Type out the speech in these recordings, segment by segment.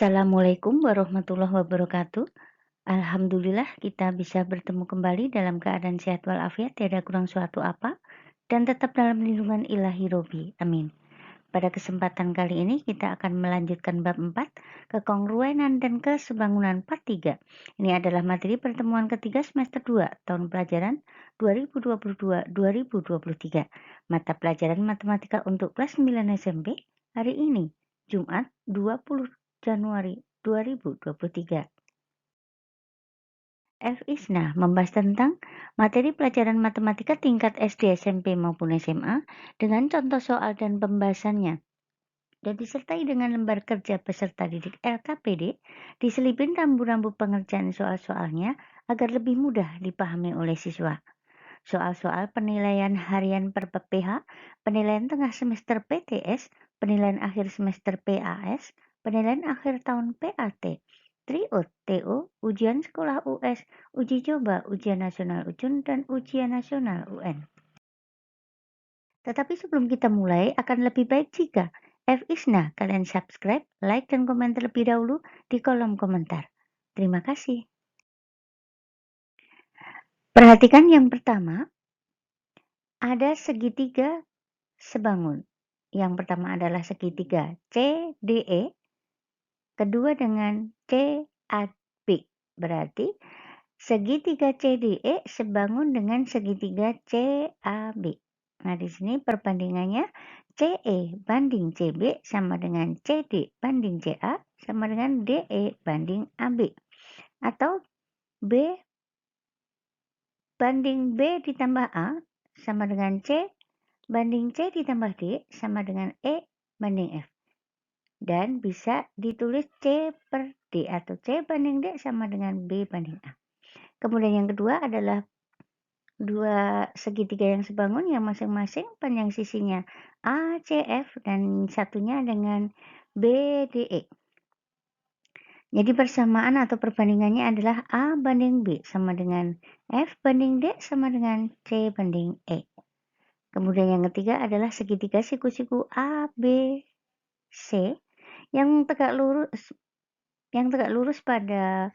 Assalamualaikum warahmatullahi wabarakatuh. Alhamdulillah kita bisa bertemu kembali dalam keadaan sehat walafiat, tiada kurang suatu apa, dan tetap dalam lindungan ilahi Robi. Amin. Pada kesempatan kali ini kita akan melanjutkan bab 4, kekongruenan dan kesebangunan part 3. Ini adalah materi pertemuan ketiga semester 2, tahun pelajaran 2022-2023. Mata pelajaran matematika untuk kelas 9 SMP hari ini, Jumat 20 Januari 2023. Isna membahas tentang materi pelajaran matematika tingkat SD, SMP maupun SMA dengan contoh soal dan pembahasannya, dan disertai dengan lembar kerja peserta didik LKPD, diselipin rambu-rambu pengerjaan soal-soalnya agar lebih mudah dipahami oleh siswa. Soal-soal penilaian harian per PPH, penilaian tengah semester PTS, penilaian akhir semester PAS, penilaian akhir tahun PAT, TRIOT, TO, ujian sekolah US, uji coba, ujian nasional UJUN, dan ujian nasional UN. Tetapi sebelum kita mulai, akan lebih baik jika Isna kalian subscribe, like, dan komen terlebih dahulu di kolom komentar. Terima kasih. Perhatikan yang pertama, ada segitiga sebangun. Yang pertama adalah segitiga CDE, kedua dengan CAB. Berarti segitiga CDE sebangun dengan segitiga CAB. Nah, di sini perbandingannya CE banding CB sama dengan CD banding CA sama dengan DE banding AB. Atau B banding B ditambah A sama dengan C banding C ditambah D sama dengan E banding F. Dan bisa ditulis C per D atau C banding D sama dengan B banding A. Kemudian yang kedua adalah dua segitiga yang sebangun yang masing-masing panjang sisinya ACF dan satunya dengan BDE. Jadi persamaan atau perbandingannya adalah A banding B sama dengan F banding D sama dengan C banding E. Kemudian yang ketiga adalah segitiga siku-siku ABC yang tegak lurus pada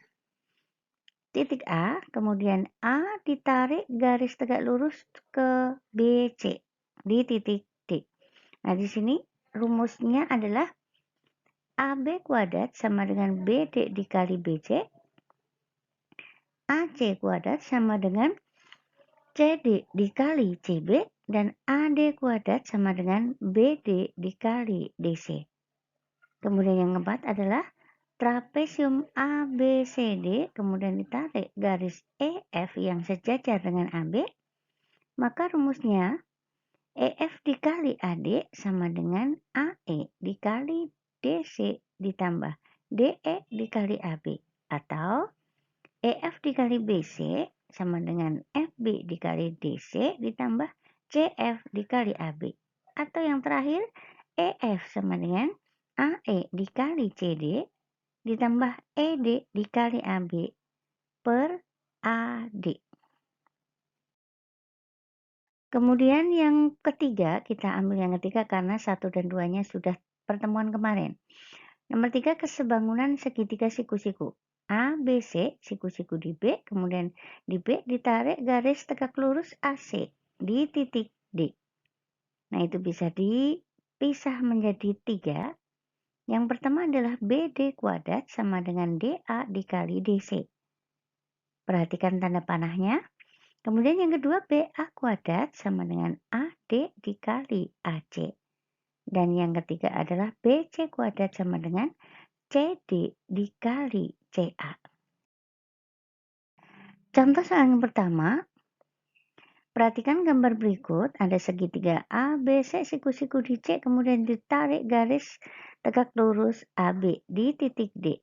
titik A, kemudian A ditarik garis tegak lurus ke BC di titik D. Nah, di sini rumusnya adalah AB kuadrat sama dengan BD dikali BC, AC kuadrat sama dengan CD dikali CB, dan AD kuadrat sama dengan BD dikali DC. Kemudian yang keempat adalah trapesium ABCD, kemudian ditarik garis EF yang sejajar dengan AB, maka rumusnya EF dikali AD sama dengan AE dikali DC ditambah DE dikali AB, atau EF dikali BC sama dengan FB dikali DC ditambah CF dikali AB, atau yang terakhir EF sama dengan AE dikali CD ditambah ED dikali AB per AD. Kemudian yang ketiga, kita ambil yang ketiga karena 1 dan 2-nya sudah pertemuan kemarin. Nomor 3, kesebangunan segitiga siku-siku. A, B, C, siku-siku di B, kemudian di B ditarik garis tegak lurus AC di titik D. Nah, itu bisa dipisah menjadi 3. Yang pertama adalah BD kuadrat sama dengan DA dikali DC. Perhatikan tanda panahnya. Kemudian yang kedua BA kuadrat sama dengan AD dikali AC. Dan yang ketiga adalah BC kuadrat sama dengan CD dikali CA. Contoh soal yang pertama, perhatikan gambar berikut. Ada segitiga ABC siku-siku di C, kemudian ditarik garis tegak lurus AB di titik D.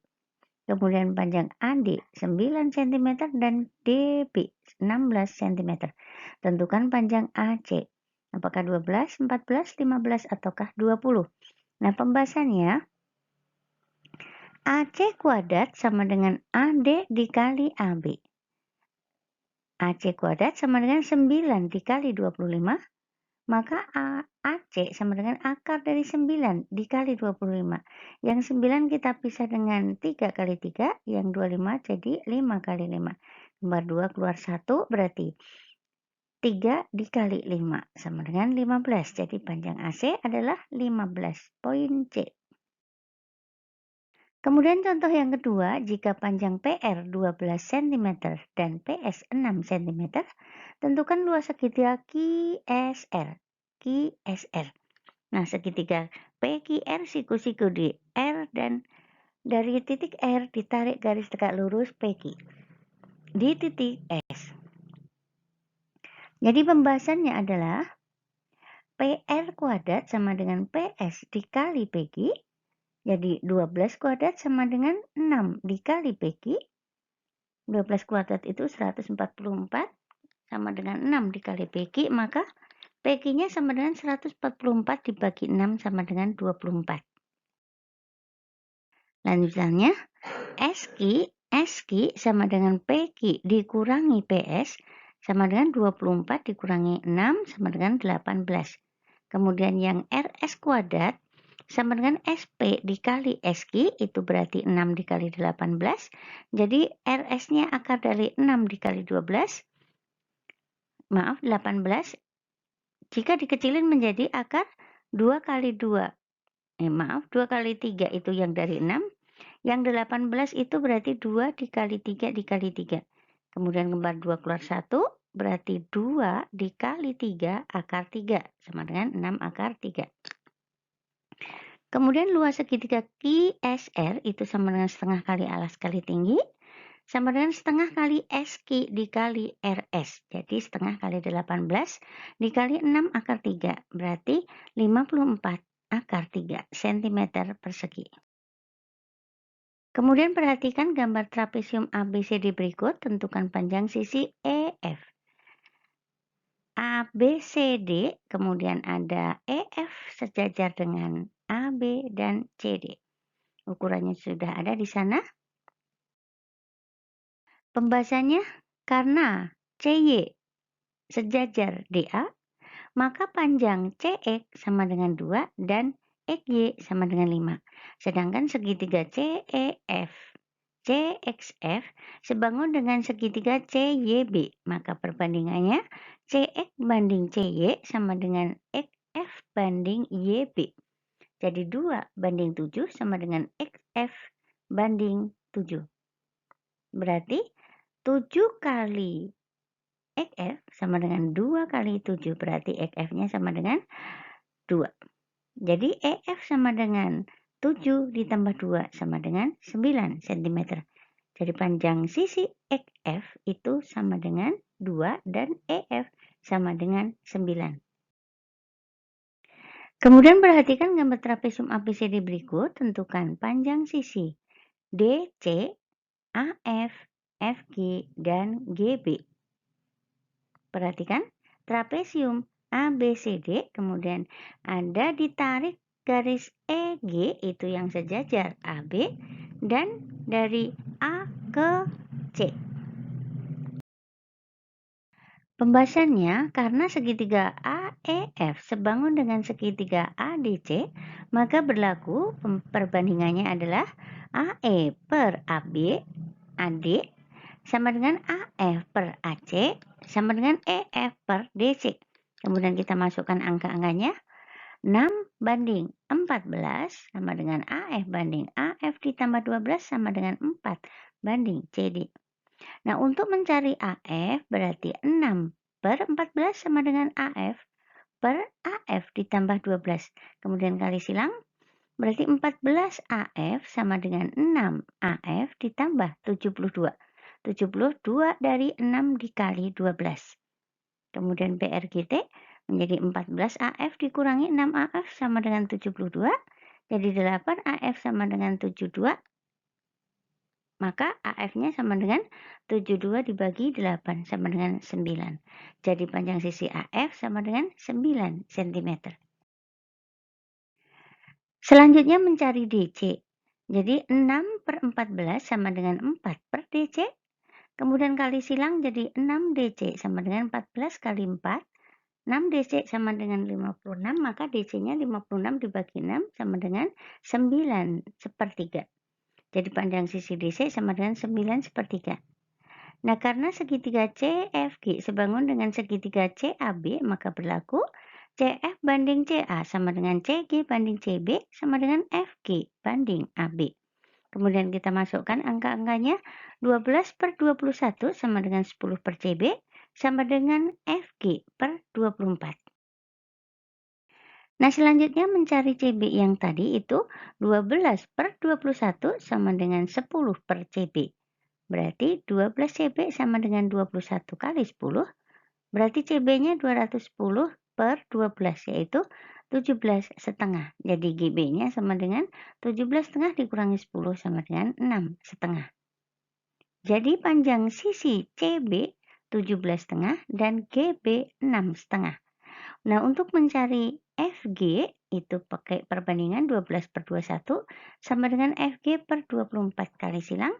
Kemudian panjang AD 9 cm dan DB 16 cm. Tentukan panjang AC. Apakah 12, 14, 15, ataukah 20? Nah, pembahasannya AC kuadrat sama dengan AD dikali AB. AC kuadrat sama dengan 9 dikali 25 maka AC sama dengan akar dari 9 dikali 25. Yang 9 kita pisah dengan 3 kali 3, yang 25 jadi 5 kali 5. Kembar 2 keluar 1 berarti 3 dikali 5 sama dengan 15. Jadi panjang AC adalah 15. Poin C. Kemudian contoh yang kedua, jika panjang PR 12 cm dan PS 6 cm, tentukan luas segitiga QSR. QSR. Nah, segitiga PQR siku-siku di R dan dari titik R ditarik garis tegak lurus PQ di titik S. Jadi pembahasannya adalah PR kuadrat sama dengan PS dikali PQ. Jadi 12 kuadrat sama dengan 6 dikali PQ. 12 kuadrat itu 144 sama dengan 6 dikali PQ, maka PQ-nya sama dengan 144 dibagi 6 sama dengan 24. Lanjutannya, SQ sama dengan PQ dikurangi PS sama dengan 24 dikurangi 6 sama dengan 18. Kemudian yang RS kuadrat sama dengan SP dikali SQ, itu berarti 6 dikali 18. Jadi RS-nya akar dari 6 dikali 12. Maaf, 18. Jika dikecilin menjadi akar 2 kali 2. 2 kali 3 itu yang dari 6. Yang 18 itu berarti 2 dikali 3 dikali 3. Kemudian kembar 2 keluar 1. Berarti 2 dikali 3 akar 3 sama dengan 6 akar 3. Kemudian luas segitiga QSR itu sama dengan setengah kali alas kali tinggi sama dengan setengah kali SQ dikali RS. Jadi setengah kali 18 dikali 6 akar 3 berarti 54 akar 3 cm persegi. Kemudian perhatikan gambar trapesium ABCD berikut, tentukan panjang sisi EF. ABCD, kemudian ada EF sejajar dengan AB dan CD. Ukurannya sudah ada di sana. Pembahasannya, karena CY sejajar DA, maka panjang CX sama dengan 2 dan XY sama dengan 5. Sedangkan segitiga CEF, CXF sebangun dengan segitiga CYB, maka perbandingannya CX banding CY sama dengan XF banding YB. Jadi 2 banding 7 sama dengan XF banding 7. Berarti 7 kali XF sama dengan 2 kali 7. Berarti XF-nya sama dengan 2. Jadi EF sama dengan 7 ditambah 2 sama dengan 9 cm. Jadi panjang sisi XF itu sama dengan 2 dan EF sama dengan 9. Kemudian perhatikan gambar trapesium ABCD berikut, tentukan panjang sisi DC, AF, FG, dan GB. Perhatikan trapesium ABCD, kemudian ada ditarik garis EG itu yang sejajar AB dan dari A ke C. Pembahasannya, karena segitiga AEF sebangun dengan segitiga ADC, maka berlaku perbandingannya adalah AE per AB, AD, sama dengan AF per AC, sama dengan EF per DC. Kemudian kita masukkan angka-angkanya. 6 banding 14 sama dengan AF banding AF ditambah 12 sama dengan 4 banding CD. Nah, untuk mencari AF berarti 6 per 14 sama dengan AF per AF ditambah 12. Kemudian kali silang berarti 14 AF sama dengan 6 AF ditambah 72. 72 dari 6 dikali 12. Kemudian PRGT menjadi 14 AF dikurangi 6 AF sama dengan 72. Jadi 8 AF sama dengan 72. Maka AF-nya sama dengan 72 dibagi 8 sama dengan 9. Jadi panjang sisi AF sama dengan 9 cm. Selanjutnya mencari DC. Jadi 6 per 14 sama dengan 4 per DC. Kemudian kali silang jadi 6 DC sama dengan 14 kali 4 6 DC sama dengan 56, maka DC-nya 56 dibagi 6 sama dengan 9/3. Jadi panjang sisi DC sama dengan 9/3. Nah, karena segitiga CFG sebangun dengan segitiga CAB, maka berlaku CF banding CA sama dengan CG banding CB sama dengan FG banding AB. Kemudian kita masukkan angka-angkanya, 12/21 sama dengan 10/CB sama dengan FG per 24. Nah, selanjutnya mencari CB yang tadi itu 12/21 sama dengan 10/CB. Berarti 12 CB sama dengan 21 kali 10, berarti CB-nya 210/12, yaitu 17,5. Jadi GB-nya sama dengan 17,5 dikurangi 10 sama dengan 6,5. Jadi panjang sisi CB 17,5 dan GB 6,5. Nah, untuk mencari FG itu pakai perbandingan 12/21 sama dengan FG per 24 kali silang.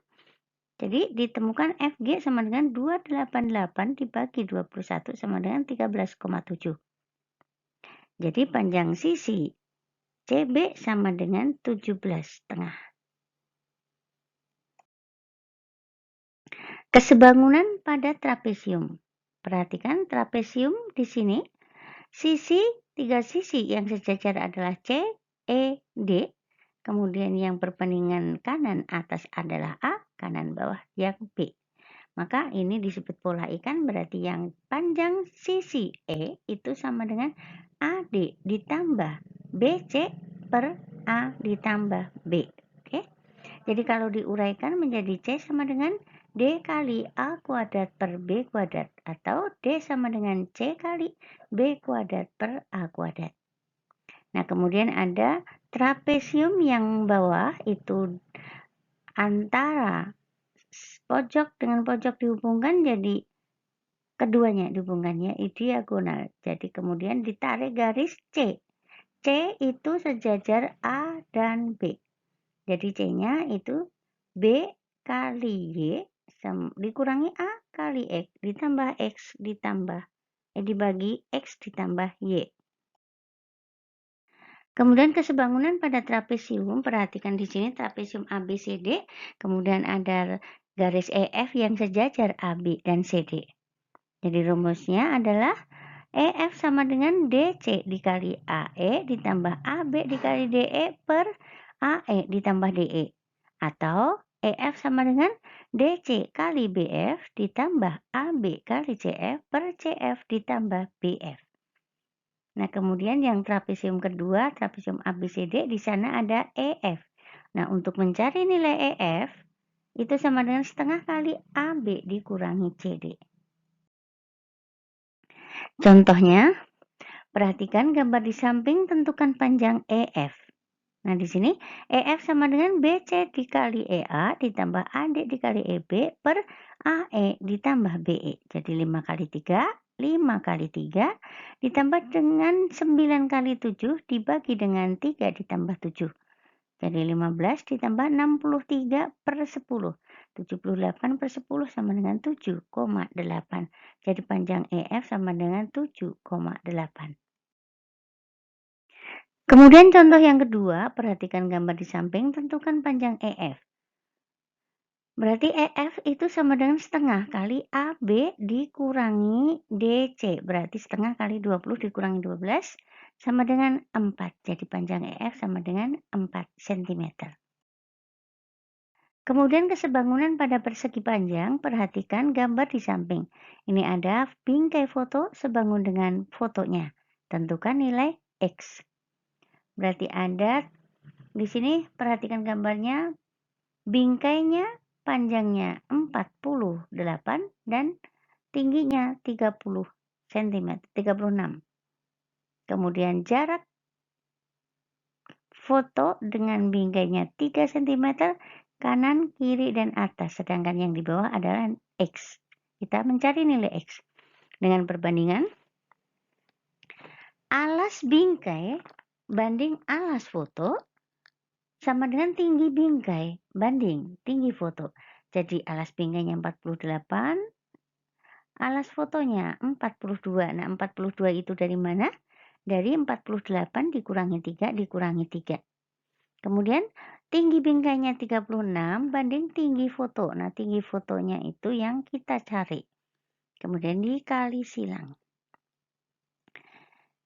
Jadi ditemukan FG sama dengan 288 dibagi 21 sama dengan 13,7. Jadi panjang sisi CB sama dengan 17,5. Kesebangunan pada trapesium. Perhatikan trapesium di sini. Tiga sisi yang sejajar adalah C, E, D. Kemudian yang perbandingan kanan atas adalah A, kanan bawah yang B. Maka ini disebut pola ikan, berarti yang panjang sisi E itu sama dengan AD ditambah BC per A ditambah B. Oke. Jadi kalau diuraikan menjadi C sama dengan D kali A kuadrat per B kuadrat, atau D sama dengan C kali B kuadrat per A kuadrat. Nah, kemudian ada trapesium yang bawah itu antara pojok dengan pojok dihubungkan, jadi keduanya dihubungkannya diagonal. Jadi kemudian ditarik garis C. C itu sejajar A dan B. Jadi C-nya itu B kali Y dikurangi A kali X ditambah X ditambah dibagi X ditambah Y. Kemudian kesebangunan pada trapesium, perhatikan di sini trapesium ABCD, kemudian ada garis EF yang sejajar AB dan CD. Jadi rumusnya adalah EF sama dengan DC dikali AE ditambah AB dikali DE per AE ditambah DE. Atau EF sama dengan DC kali BF ditambah AB kali CF per CF ditambah BF. Nah, kemudian yang trapesium kedua, trapesium ABCD, di sana ada EF. Nah, untuk mencari nilai EF, itu sama dengan setengah kali AB dikurangi CD. Contohnya, perhatikan gambar di samping, tentukan panjang EF. Nah, di sini EF sama dengan BC dikali EA ditambah AD dikali EB per AE ditambah BE. Jadi 5 kali 3, 5 kali 3 ditambah dengan 9 kali 7 dibagi dengan 3 ditambah 7. Jadi 15 ditambah 63 per 10. 78/10 sama dengan 7,8. Jadi panjang EF sama dengan 7,8. Kemudian contoh yang kedua, perhatikan gambar di samping, tentukan panjang EF. Berarti EF itu sama dengan setengah kali AB dikurangi DC. Berarti setengah kali 20 dikurangi 12 sama dengan 4. Jadi panjang EF sama dengan 4 cm. Kemudian kesebangunan pada persegi panjang, perhatikan gambar di samping. Ini ada bingkai foto sebangun dengan fotonya. Tentukan nilai X. Berarti ada di sini, perhatikan gambarnya, bingkainya panjangnya 48 dan tingginya 30 cm, 36. Kemudian jarak foto dengan bingkainya 3 cm kanan, kiri, dan atas, sedangkan yang di bawah adalah X. Kita mencari nilai X dengan perbandingan alas bingkai banding alas foto sama dengan tinggi bingkai banding tinggi foto. Jadi alas bingkainya 48, Alas fotonya 42. Nah, 42 itu dari mana? Dari 48 dikurangi 3 dikurangi 3. Kemudian tinggi bingkainya 36 banding tinggi foto. Nah, tinggi fotonya itu yang kita cari. Kemudian dikali silang.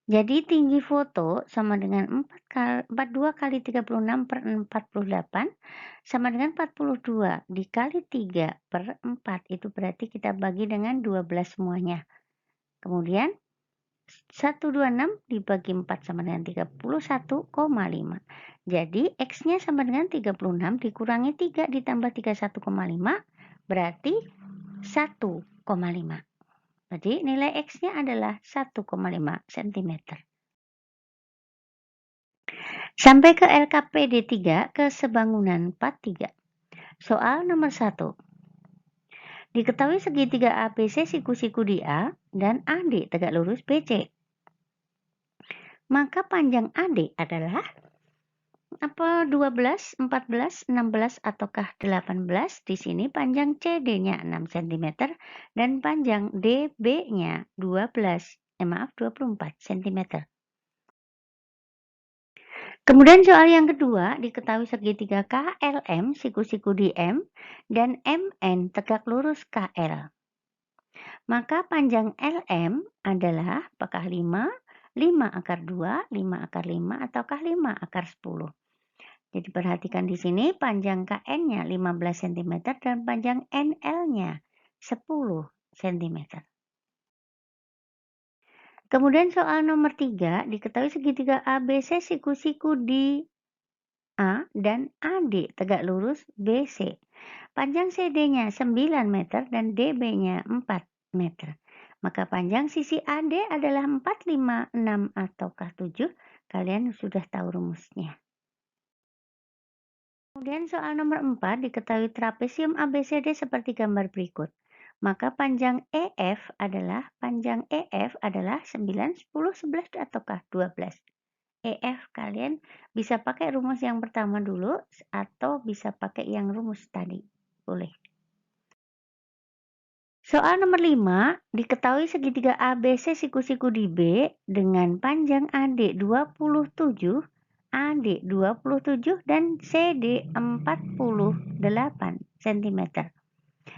Jadi tinggi foto sama dengan 42 kali 36 per 48 sama dengan 42 dikali 3 per 4. Itu berarti kita bagi dengan 12 semuanya. Kemudian 126 dibagi 4 sama dengan 31,5. Jadi X-nya sama dengan 36 dikurangi 3 ditambah 31,5 berarti 1,5. Jadi nilai X-nya adalah 1,5 cm. Sampai ke LKPD 3 ke sebangunan 43. Soal nomor 1. Diketahui segitiga ABC siku-siku di A dan AD tegak lurus BC. Maka panjang AD adalah 12, 14, 16 ataukah 18? Di sini panjang CD-nya 6 cm dan panjang DB-nya 24 cm. Kemudian soal yang kedua, diketahui segitiga KLM siku-siku di M dan MN tegak lurus KL. Maka panjang LM adalah apakah 5, 5 akar 2, 5 akar 5 ataukah 5 akar 10. Jadi perhatikan di sini panjang KN-nya 15 cm dan panjang NL-nya 10 cm. Kemudian soal nomor 3, diketahui segitiga ABC siku-siku di A dan AD tegak lurus BC. Panjang CD-nya 9 meter dan DB-nya 4 meter. Maka panjang sisi AD adalah 4, 5, 6 ataukah 7. Kalian sudah tahu rumusnya. Kemudian soal nomor 4, diketahui trapesium ABCD seperti gambar berikut. Maka panjang EF adalah 9, 10, 11 ataukah 12. EF kalian bisa pakai rumus yang pertama dulu atau bisa pakai yang rumus tadi. Boleh. Soal nomor 5, diketahui segitiga ABC siku-siku di B dengan panjang AD 27, AD 27 dan CD 48 cm.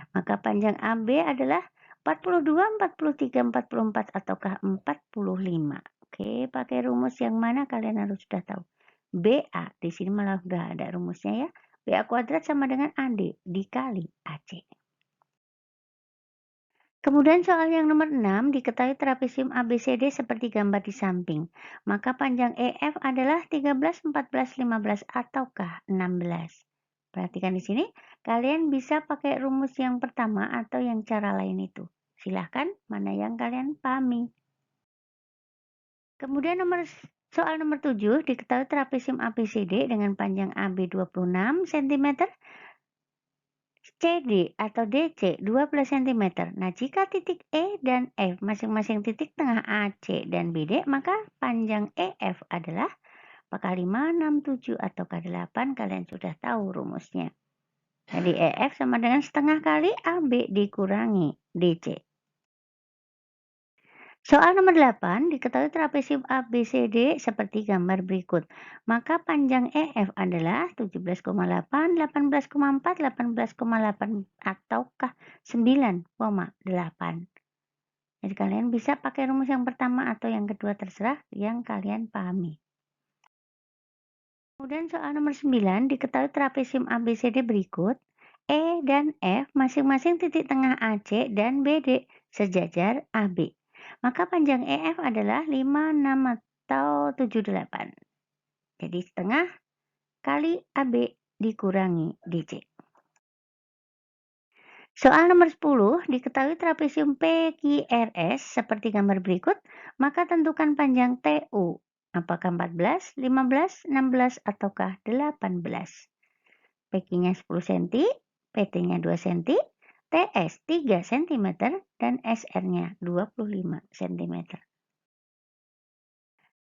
Maka panjang AB adalah 42, 43, 44 ataukah 45. Oke, pakai rumus yang mana kalian harus sudah tahu. BA, di sini malah sudah ada rumusnya ya. BA kuadrat sama dengan AD dikali AC. Kemudian soal yang nomor 6, diketahui trapesium ABCD seperti gambar di samping. Maka panjang EF adalah 13, 14, 15 ataukah 16. Perhatikan di sini, kalian bisa pakai rumus yang pertama atau yang cara lain itu. Silahkan mana yang kalian pahami. Kemudian soal nomor 7, diketahui trapesium ABCD dengan panjang AB 26 cm, CD atau DC 12 cm. Nah, jika titik E dan F masing-masing titik tengah AC dan BD, maka panjang EF adalah apakah 5, 6, 7 ataukah 8? Kalian sudah tahu rumusnya. Jadi EF sama dengan setengah kali AB dikurangi DC. Soal nomor 8, diketahui trapesium ABCD seperti gambar berikut. Maka panjang EF adalah 17,8, 18,4, 18,8 ataukah 9,8. Jadi kalian bisa pakai rumus yang pertama atau yang kedua terserah yang kalian pahami. Kemudian soal nomor 9, diketahui trapesium ABCD berikut. E dan F masing-masing titik tengah AC dan BD sejajar AB. Maka panjang EF adalah 5, 6 atau 7, 8. Jadi setengah kali AB dikurangi DC. Soal nomor 10, diketahui trapesium PQRS seperti gambar berikut, maka tentukan panjang TU. Apakah 14, 15, 16, ataukah 18? PQ-nya 10 cm, PT-nya 2 cm, TS 3 cm, dan SR-nya 25 cm.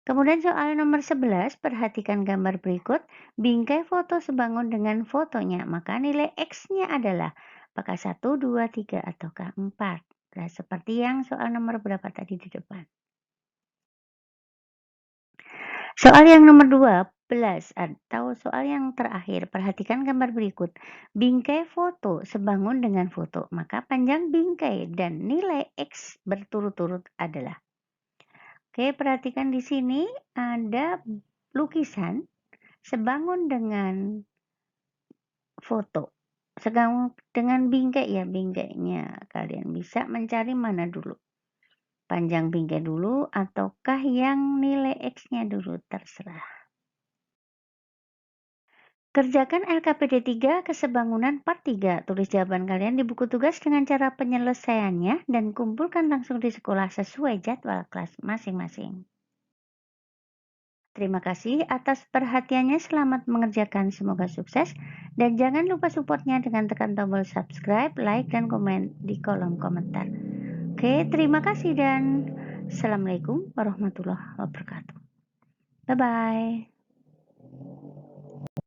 Kemudian soal nomor 11, perhatikan gambar berikut, bingkai foto sebangun dengan fotonya, maka nilai X-nya adalah apakah 1, 2, 3, ataukah 4. Nah, seperti yang soal nomor berapa tadi di depan. Soal yang nomor 12 atau soal yang terakhir, perhatikan gambar berikut. Bingkai foto sebangun dengan foto, maka panjang bingkai dan nilai X berturut-turut adalah. Oke, perhatikan di sini ada lukisan sebangun dengan foto. Sebangun dengan bingkai ya, bingkainya. Kalian bisa mencari mana dulu? Panjang bingkai dulu ataukah yang nilai X-nya dulu, terserah. Kerjakan LKPD 3 Kesebangunan Part 3. Tulis jawaban kalian di buku tugas dengan cara penyelesaiannya dan kumpulkan langsung di sekolah sesuai jadwal kelas masing-masing. Terima kasih atas perhatiannya, selamat mengerjakan, semoga sukses. Dan jangan lupa supportnya dengan tekan tombol subscribe, like, dan komen di kolom komentar. Oke, terima kasih dan Assalamualaikum warahmatullahi wabarakatuh. Bye-bye.